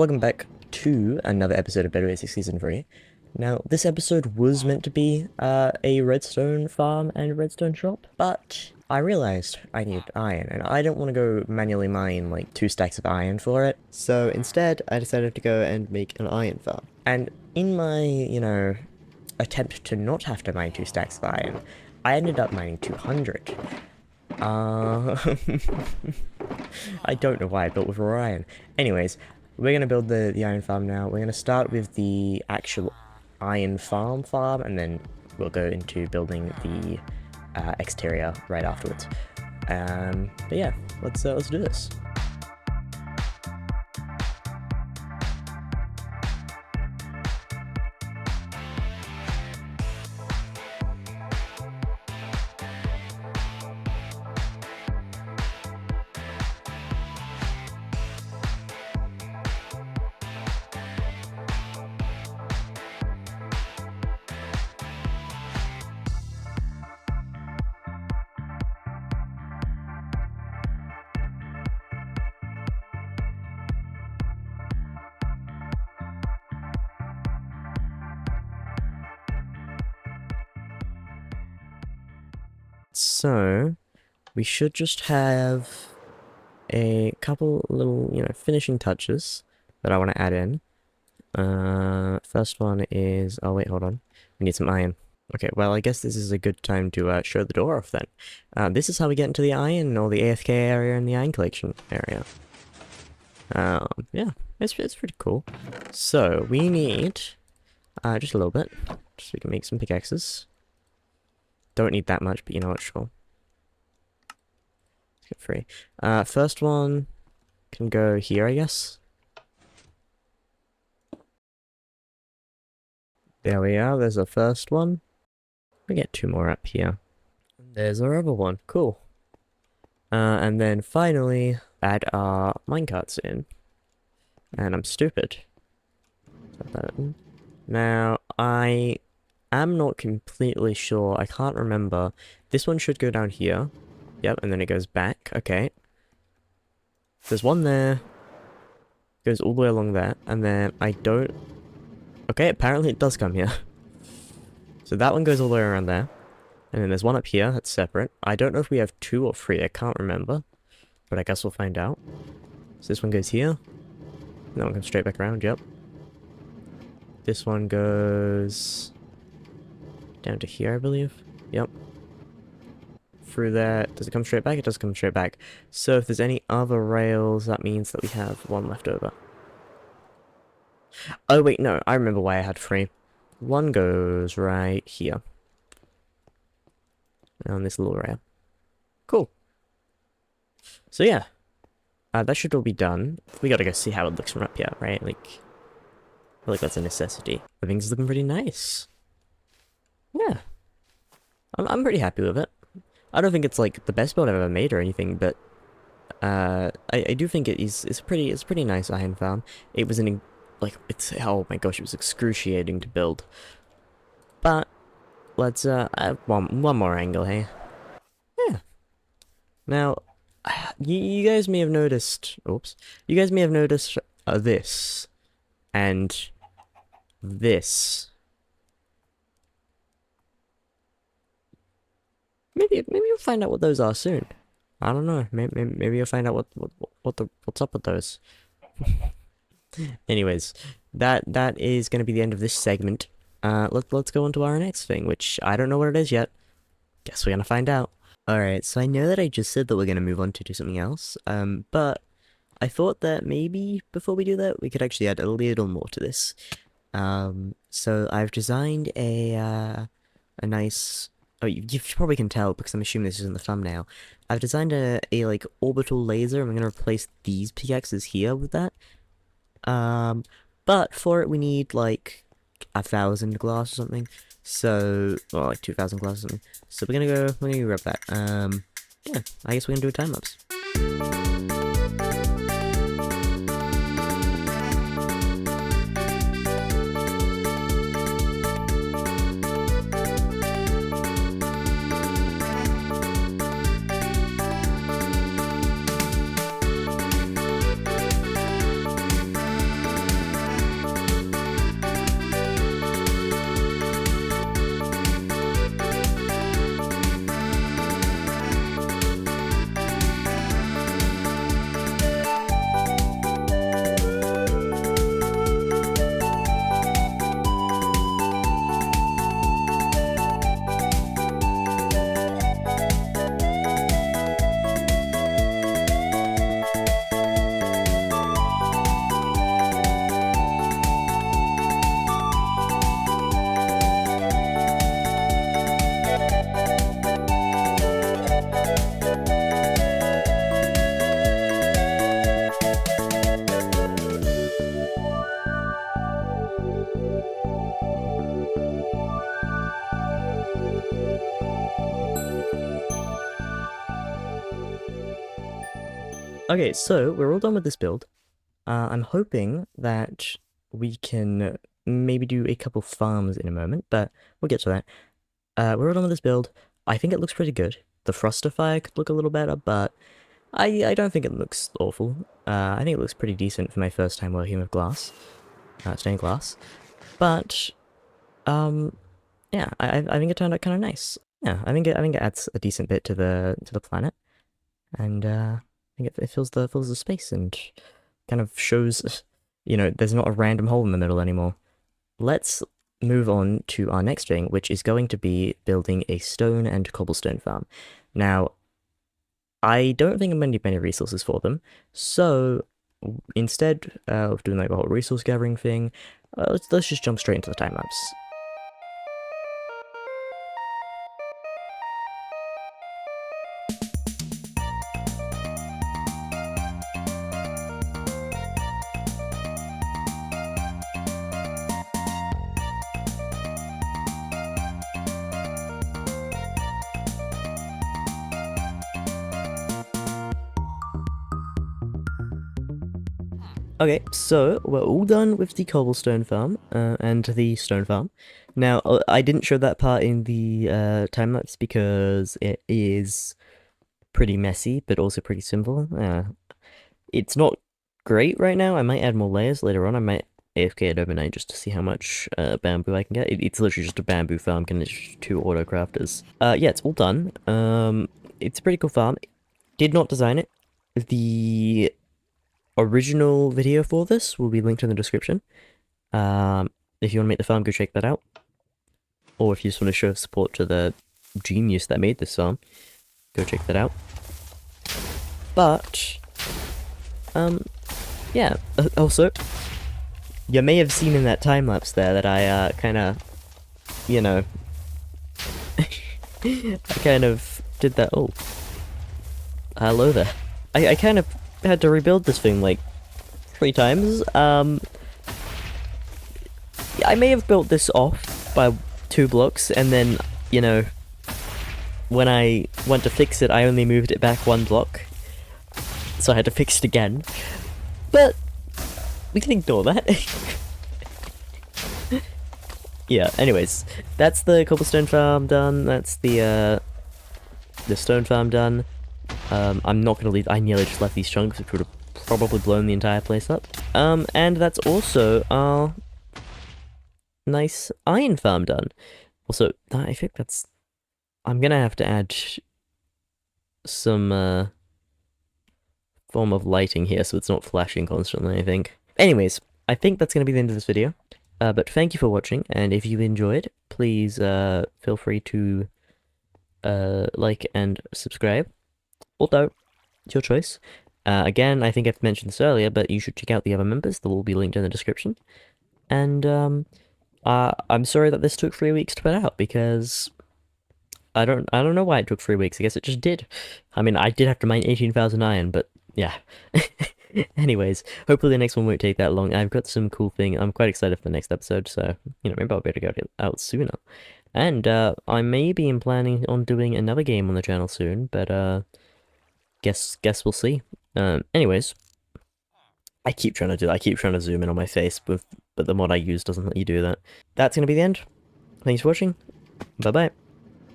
welcome back to another episode of Better Basics Season 3. Now, this episode was meant to be a redstone farm and redstone shop, but I realized I needed iron, and I don't want to go manually mine like 2 stacks of iron for it, so instead I decided to go and make an iron farm. And in my, attempt to not have to mine 2 stacks of iron, I ended up mining 200. I don't know why I built with raw iron. Anyways, we're gonna build the iron farm now. We're gonna start with the actual iron farm, and then we'll go into building the exterior right afterwards. But yeah, let's do this. So, we should just have a couple little, finishing touches that I want to add in. First one is, oh wait, hold on. We need some iron. Okay, well, I guess this is a good time to show the door off then. This is how we get into the iron, or the AFK area and the iron collection area. Yeah, it's pretty cool. So, we need, just a little bit, just so we can make some pickaxes. Don't need that much, but you know what, sure. Let's get free. First one can go here, I guess. There we are, there's our first one. We get 2 more up here. There's our other one, cool. And then finally, add our minecarts in. And I'm stupid. Now, I'm not completely sure. I can't remember. This one should go down here. Yep, and then it goes back. Okay. There's one there. Goes all the way along there. And then I don't... Okay, apparently it does come here. So that one goes all the way around there. And then there's one up here that's separate. I don't know if we have 2 or 3. I can't remember. But I guess we'll find out. So this one goes here. And that one comes straight back around. Yep. This one goes... down to here, I believe. Yep. Through that. Does it come straight back? It does come straight back. So if there's any other rails, that means that we have 1 left over. Oh wait, no. I remember why I had 3. 1 goes right here. On this little rail. Cool. So yeah. That should all be done. We gotta go see how it looks from up here, right? Like, I feel like that's a necessity. Everything's looking pretty nice. Yeah, I'm pretty happy with it. I don't think it's like the best build I've ever made or anything, but I do think it's a pretty nice iron farm. It was oh my gosh, it was excruciating to build. But let's add one more angle here. Yeah. Now, you guys may have noticed. Oops. You guys may have noticed this and this. Maybe you'll find out what those are soon. I don't know. Maybe you'll find out what's up with those. Anyways, that is going to be the end of this segment. Let's go on to our next thing, which I don't know what it is yet. Guess we're gonna find out. Alright, so I know that I just said that we're gonna move on to do something else. But I thought that maybe before we do that, we could actually add a little more to this. So I've designed a nice. Oh, you probably can tell because I'm assuming this is in the thumbnail. I've designed a like orbital laser. I'm gonna replace these pickaxes here with that. But for it we need like 1,000 glass or something. So, well, like 2,000 glass or something. So we're gonna grab that. Yeah, I guess we're gonna do a time lapse. Okay, so we're all done with this build. I'm hoping that we can maybe do a couple farms in a moment, but we'll get to that. We're all done with this build. I think it looks pretty good. The Frostifier could look a little better, but I don't think it looks awful. I think it looks pretty decent for my first time working with glass, stained glass. But yeah, I think it turned out kind of nice. Yeah, I think it adds a decent bit to the planet, and I think it fills the space and kind of shows, there's not a random hole in the middle anymore. Let's move on to our next thing, which is going to be building a stone and cobblestone farm. Now, I don't think I'm going to need many resources for them, so instead of doing like a whole resource gathering thing, let's just jump straight into the time lapse. Okay, so we're all done with the cobblestone farm and the stone farm. Now, I didn't show that part in the time lapse because it is pretty messy, but also pretty simple. It's not great right now. I might add more layers later on. I might AFK it overnight just to see how much bamboo I can get. It's literally just a bamboo farm, and it's 2 auto crafters. Yeah, it's all done. It's a pretty cool farm. Did not design it. The original video for this will be linked in the description. If you want to make the farm, go check that out. Or if you just want to show support to the genius that made this farm, go check that out. But, yeah, also, you may have seen in that time-lapse there that I, kinda, I kind of did that. Oh, hello there. I kind of had to rebuild this thing like 3 times. I may have built this off by 2 blocks, and then, when I went to fix it, I only moved it back 1 block. So I had to fix it again. But we can ignore that. Yeah, anyways, that's the cobblestone farm done. That's the stone farm done. I'm not gonna leave. I nearly just left these chunks, which would have probably blown the entire place up. And that's also our nice iron farm done. Also, I think that's. I'm gonna have to add some form of lighting here so it's not flashing constantly, I think. Anyways, I think that's gonna be the end of this video. But thank you for watching, and if you enjoyed, please feel free to like and subscribe. Although, it's your choice. Again, I think I've mentioned this earlier, but you should check out the other members. They'll all be linked in the description. And I'm sorry that this took 3 weeks to put out, because I don't know why it took 3 weeks. I guess it just did. I mean, I did have to mine 18,000 iron, but yeah. Anyways, hopefully the next one won't take that long. I've got some cool thing. I'm quite excited for the next episode, so, maybe I'll be able to get it out sooner. And I may be planning on doing another game on the channel soon, but guess we'll see. Anyways, I keep trying to zoom in on my face, but the mod I use doesn't let you do that. That's gonna be the end. Thanks for watching. Bye bye.